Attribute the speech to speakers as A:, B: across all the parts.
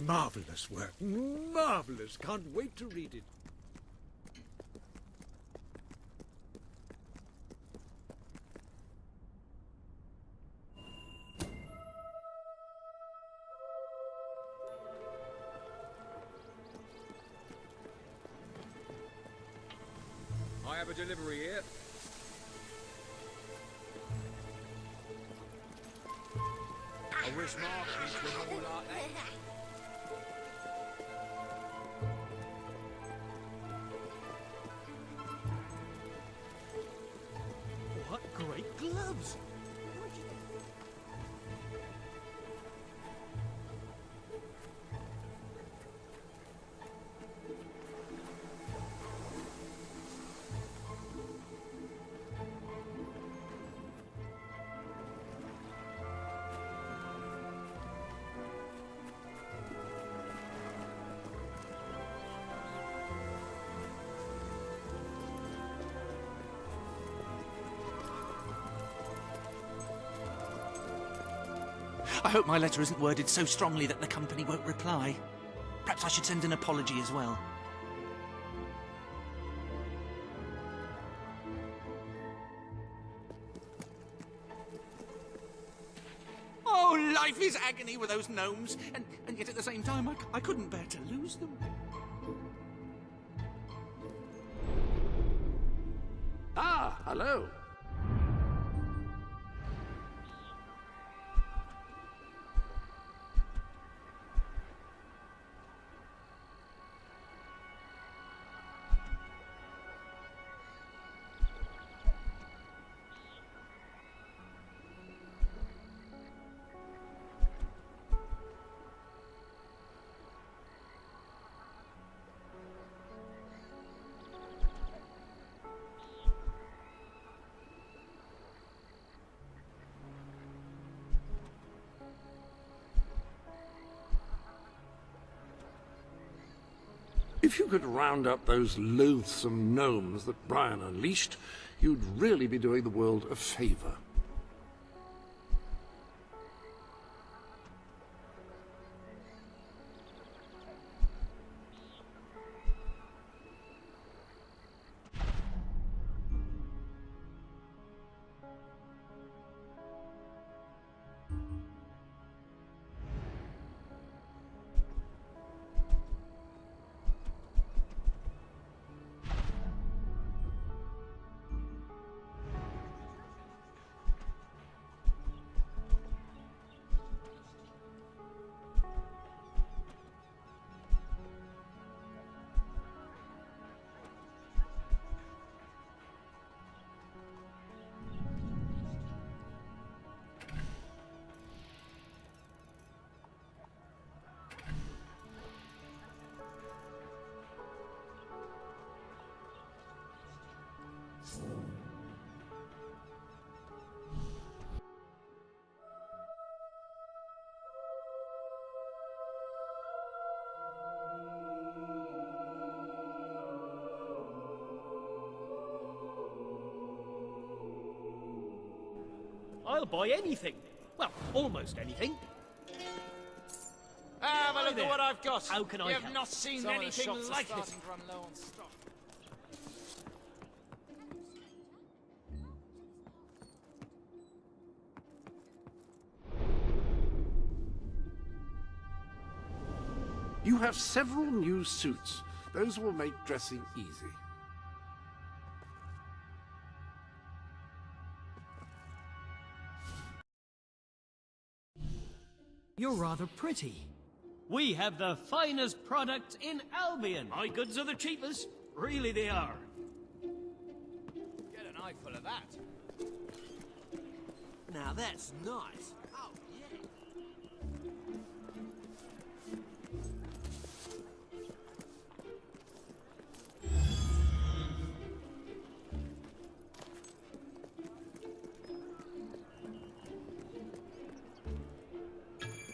A: Marvellous work. Marvellous. Can't wait to read it.
B: I have a delivery here. I wish markets were more like that.
A: What great gloves!
C: I hope my letter isn't worded so strongly that the company won't reply. Perhaps I should send an apology as well. Oh, life is agony with those gnomes, and yet at the same time I couldn't bear to lose them.
D: Ah, hello. If you could round up those loathsome gnomes that Brian unleashed, you'd really be doing the world a favor.
E: I'll buy anything. Well, almost anything.
B: Have a look at what I've got.
E: How can I
B: You have
E: help?
B: not seen
F: Some of the
B: anything
F: shops are
B: like
F: starting
B: this.
F: to run low on stock.
D: You have several new suits. Those will make dressing easy.
E: You're rather pretty. We have the finest product in Albion. My goods are the cheapest. Really, they are.
B: Get an eyeful of that.
A: Now that's nice. Oh, yeah.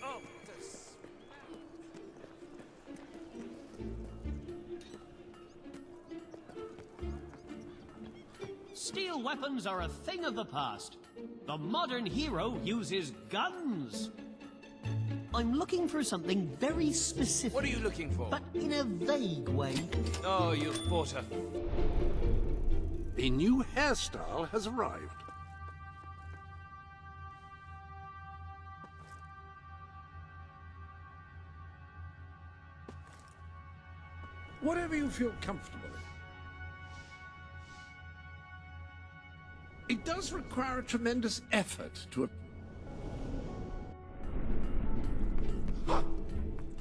B: Oh, this.
E: Steel weapons are a thing of the past. The modern hero uses guns. I'm looking for something very specific.
B: What are you looking for?
E: But in a vague way.
B: Oh, you've bought a...
D: A new hairstyle has arrived. Whatever you feel comfortable in. It does require a tremendous effort to...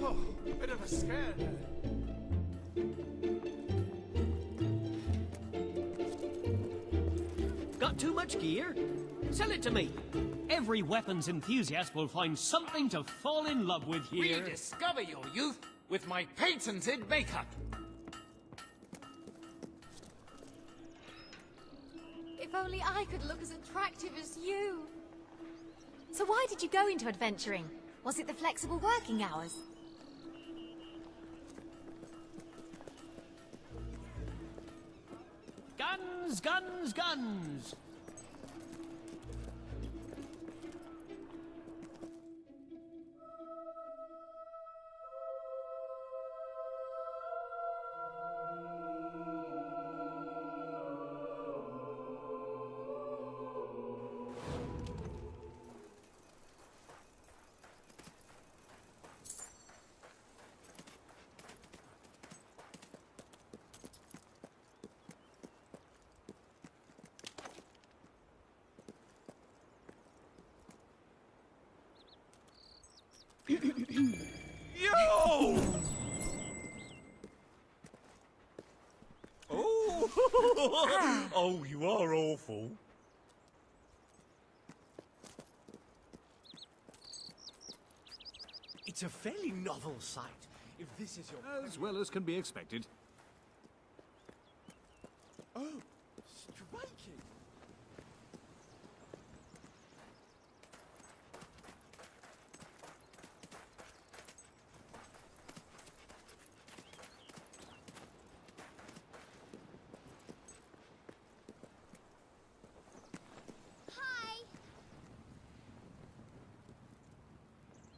B: Oh, bit of a scare there.
E: Got too much gear? Sell it to me. Every weapons enthusiast will find something to fall in love with here.
B: Rediscover your youth with my patented makeup.
F: If only I could look as attractive as you. So why did you go into adventuring? Was it the flexible working hours?
E: Guns, guns, guns!
B: Yo! Oh! Oh, you are awful.
A: It's a fairly novel sight, if this is your...
G: As well as can be expected.
A: Oh, striking!
H: Hi.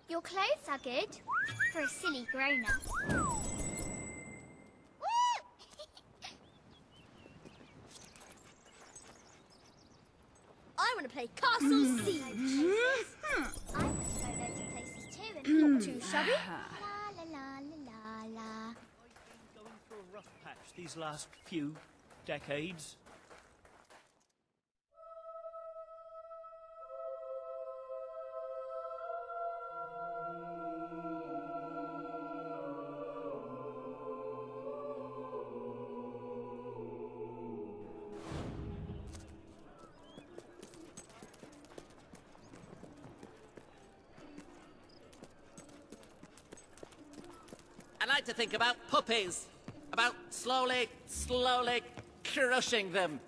H: Your clothes are good for a silly grown-up. I want to play Castle Siege. I want to go loads of places too and not too shabby. La la la la la la.
E: I've been going through a rough patch these last few decades.
I: I like to think about puppies. About slowly crushing them.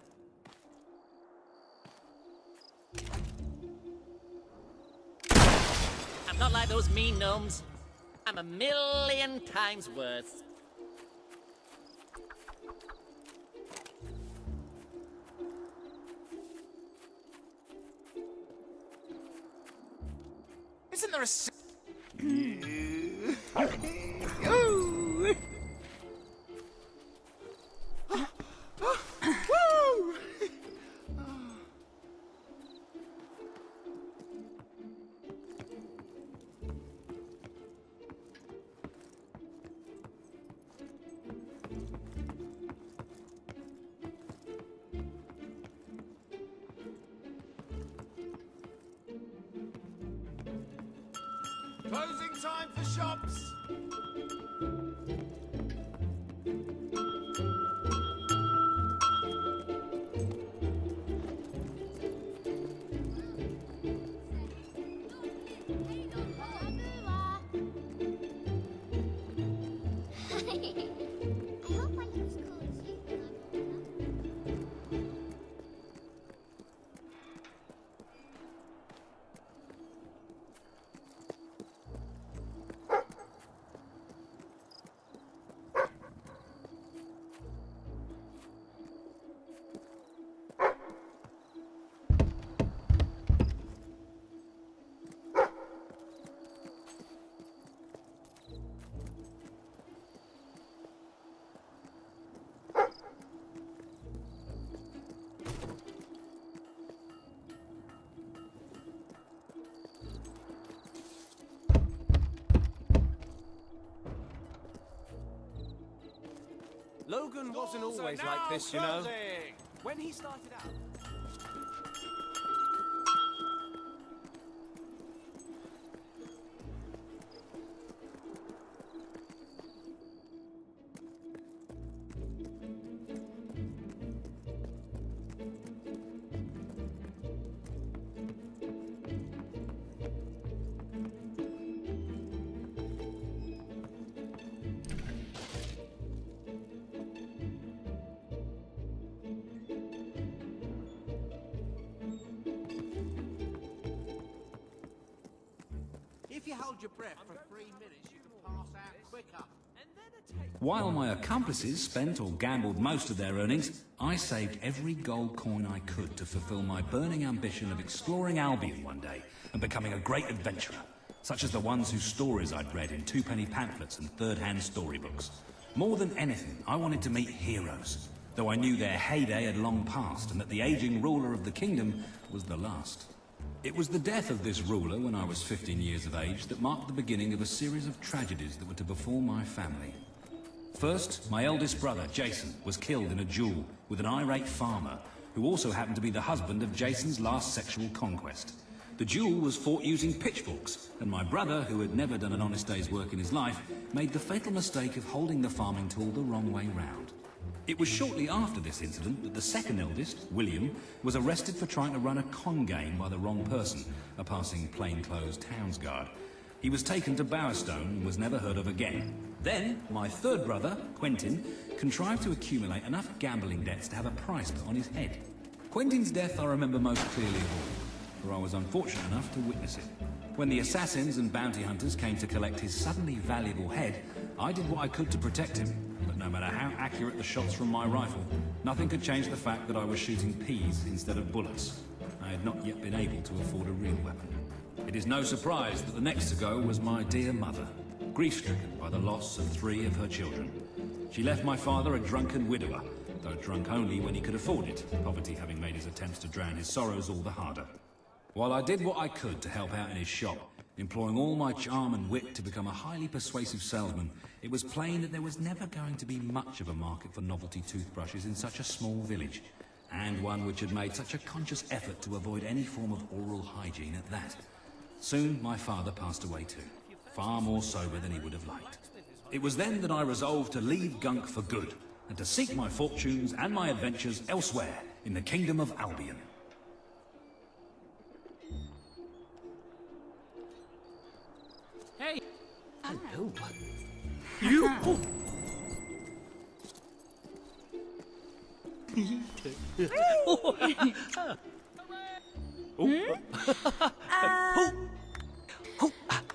I: I'm not like those mean gnomes. I'm a million times worse.
B: Isn't there a... Closing time for shops.
H: I hope I look as cool as you when I'm grown up.
G: Logan wasn't always like this, you know. When he started out...
C: If you hold your breath for 3 minutes, you can pass out quicker.
J: While my accomplices spent or gambled most of their earnings, I saved every gold coin I could to fulfill my burning ambition of exploring Albion one day and becoming a great adventurer, such as the ones whose stories I'd read in two-penny pamphlets and third-hand storybooks. More than anything, I wanted to meet heroes, though I knew their heyday had long passed and that the aging ruler of the kingdom was the last. It was the death of this ruler when I was 15 years of age that marked the beginning of a series of tragedies that were to befall my family. First, my eldest brother, Jason, was killed in a duel with an irate farmer who also happened to be the husband of Jason's last sexual conquest. The duel was fought using pitchforks, and my brother, who had never done an honest day's work in his life, made the fatal mistake of holding the farming tool the wrong way round. It was shortly after this incident that the second eldest, William, was arrested for trying to run a con game by the wrong person, a passing plainclothes towns guard. He was taken to Bowerstone and was never heard of again. Then, my third brother, Quentin, contrived to accumulate enough gambling debts to have a price put on his head. Quentin's death I remember most clearly of all, for I was unfortunate enough to witness it. When the assassins and bounty hunters came to collect his suddenly valuable head, I did what I could to protect him, but no matter how accurate the shots from my rifle, nothing could change the fact that I was shooting peas instead of bullets. I had not yet been able to afford a real weapon. It is no surprise that the next to go was my dear mother, grief-stricken by the loss of 3 of her children. She left my father a drunken widower, though drunk only when he could afford it, poverty having made his attempts to drown his sorrows all the harder. While I did what I could to help out in his shop, employing all my charm and wit to become a highly persuasive salesman, it was plain that there was never going to be much of a market for novelty toothbrushes in such a small village, and one which had made such a conscious effort to avoid any form of oral hygiene at that. Soon my father passed away too, far more sober than he would have liked. It was then that I resolved to leave Gunk for good, and to seek my fortunes and my adventures elsewhere in the kingdom of Albion.
E: Hey! Hello.
G: You...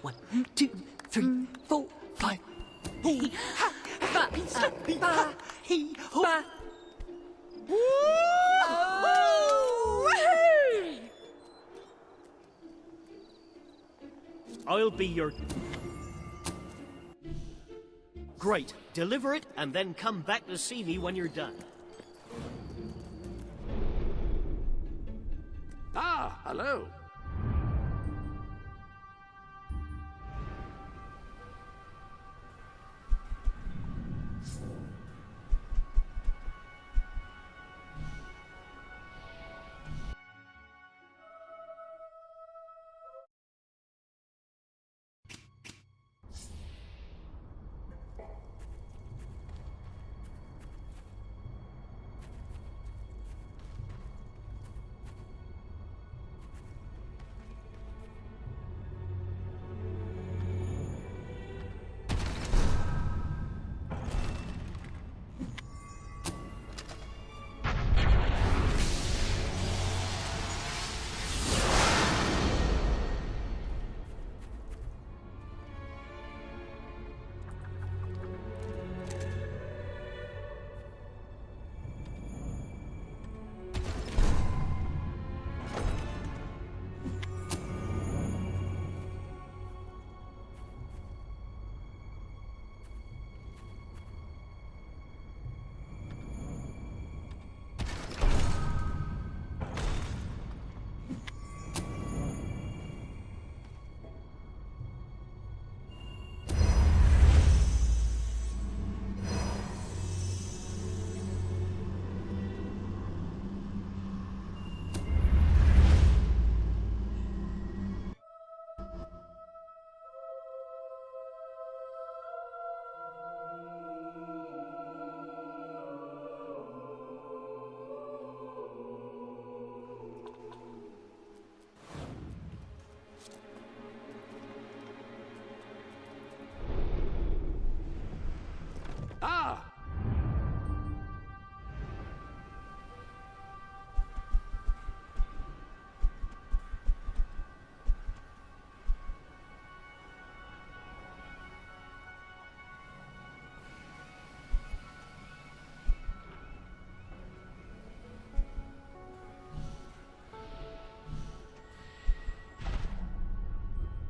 K: One, two, three, 4, 5.
E: I'll be your... Great. Deliver it, and then come back to see me when you're done.
D: Ah, hello.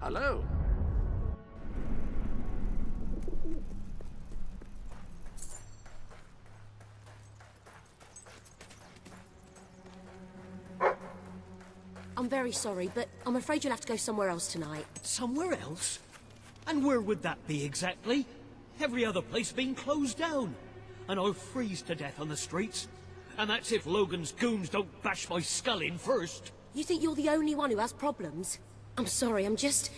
D: Hello.
L: I'm very sorry, but I'm afraid you'll have to go somewhere else tonight.
E: Somewhere else? And where would that be exactly? Every other place being closed down. And I'll freeze to death on the streets. And that's if Logan's goons don't bash my skull in first.
L: You think you're the only one who has problems? I'm sorry, I'm just...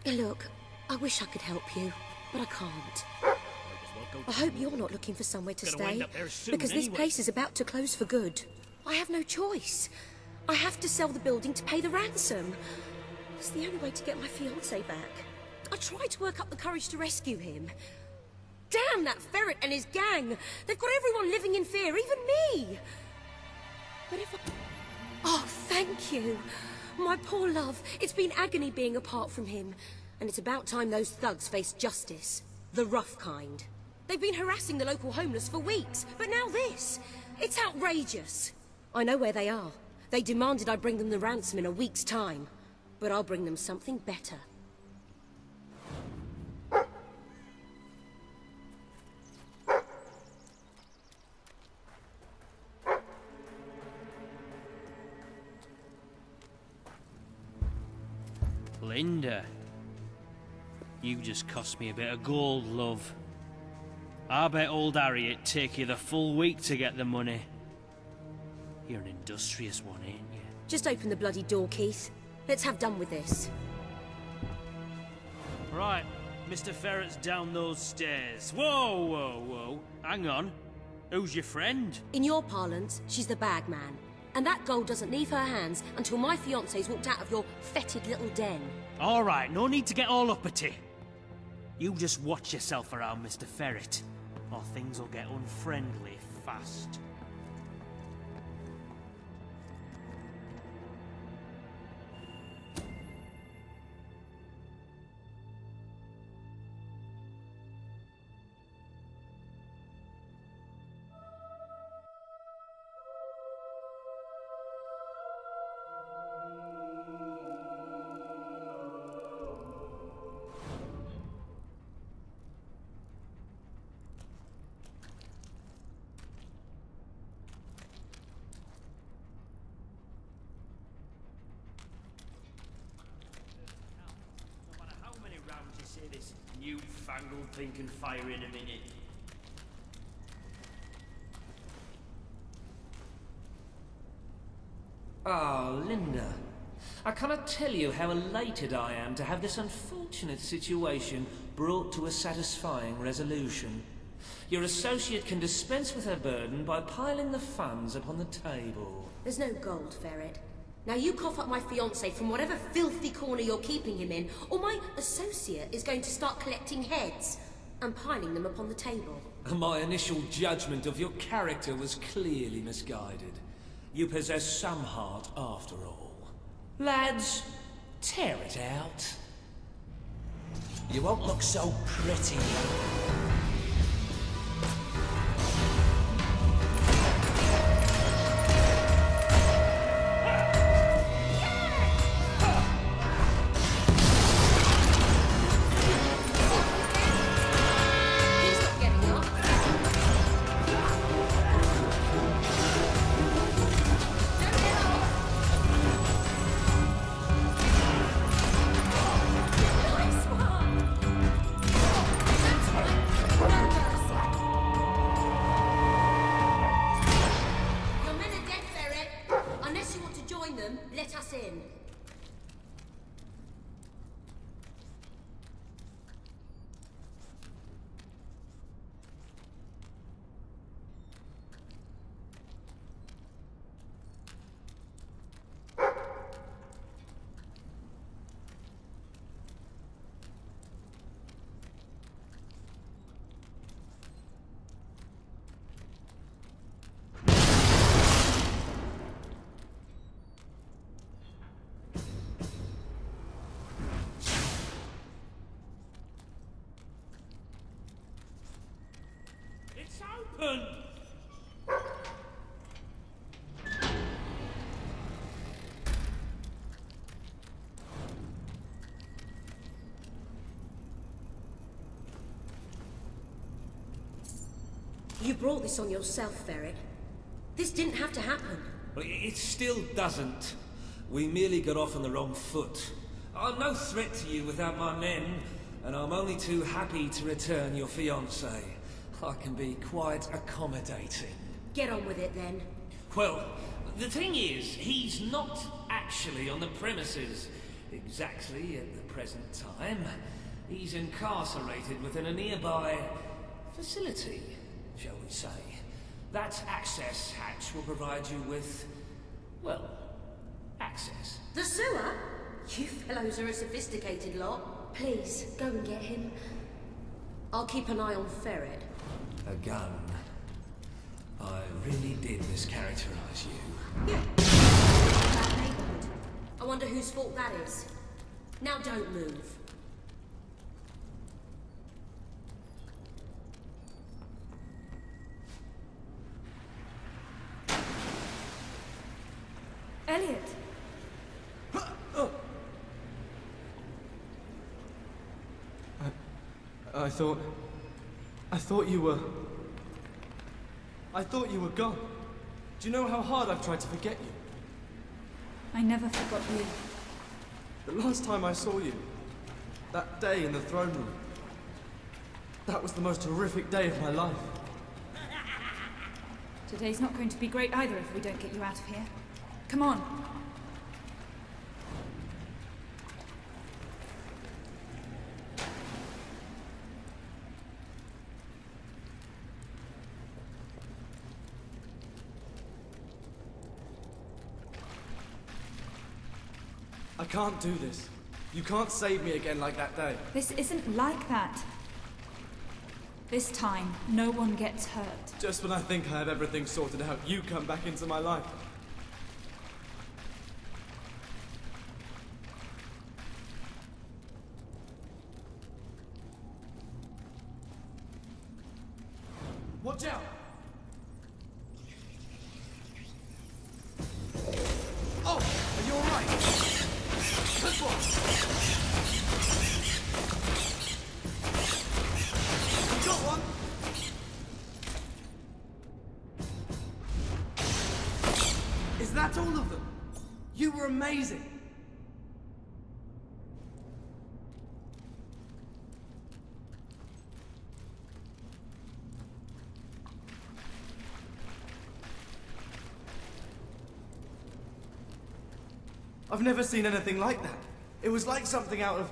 L: Look, I wish I could help you, but I can't. I hope you're not looking for somewhere to stay, because this place is about to close for good. I have no choice. I have to sell the building to pay the ransom. It's the only way to get my fiancé back. I tried to work up the courage to rescue him. Damn that ferret and his gang! They've got everyone living in fear, even me! But if I... Oh, thank you! My poor love, it's been agony being apart from him. And it's about time those thugs faced justice. The rough kind. They've been harassing the local homeless for weeks, but now this! It's outrageous! I know where they are. They demanded I bring them the ransom in a week's time. But I'll bring them something better.
E: Linda, you just cost me a bit of gold, love. I bet old Harriet'd take you the full week to get the money. You're an industrious one, ain't you?
L: Just open the bloody door, Keith. Let's have done with this.
E: Right, Mr. Ferret's down those stairs. Whoa, whoa, whoa. Hang on. Who's your friend?
L: In your parlance, she's the bag man. And that gold doesn't leave her hands until my fiancé's walked out of your fetid little den.
E: All right, no need to get all uppity. You just watch yourself around, Mr. Ferret, or things will get unfriendly fast. This newfangled thing can fire in a minute.
K: Oh, Linda. I cannot tell you how elated I am to have this unfortunate situation brought to a satisfying resolution. Your associate can dispense with her burden by piling the funds upon the table.
L: There's no gold, Ferret. Now you cough up my fiancé from whatever filthy corner you're keeping him in, or my associate is going to start collecting heads and piling them upon the table.
K: My initial judgment of your character was clearly misguided. You possess some heart after all. Lads, tear it out.
B: You won't look so pretty.
L: Let us in.
E: It's open!
L: You brought this on yourself, Ferret. This didn't have to happen.
K: Well, it still doesn't. We merely got off on the wrong foot. I'm no threat to you without my men, and I'm only too happy to return your fiancé. I can be quite accommodating.
L: Get on with it, then.
K: Well, the thing is, he's not actually on the premises exactly at the present time. He's incarcerated within a nearby facility, shall we say. That access hatch will provide you with, well, access.
L: The sewer? You fellows are a sophisticated lot. Please, go and get him. I'll keep an eye on Ferret.
K: A gun. I really did mischaracterize you.
L: Yeah. That neighborhood. I wonder whose fault that is. Now don't move.
M: Elliot!
G: I thought you were... I thought you were gone. Do you know how hard I've tried to forget you?
M: I never forgot you.
G: The last time I saw you, that day in the throne room, that was the most horrific day of my life.
M: Today's not going to be great either if we don't get you out of here. Come on.
G: I can't do this. You can't save me again like that day.
M: This isn't like that. This time, no one gets hurt.
G: Just when I think I have everything sorted out, you come back into my life. Watch out! Oh! Are you alright? This one! You got one! Is that all of them? You were amazing! I've never seen anything like that. It was like something out of...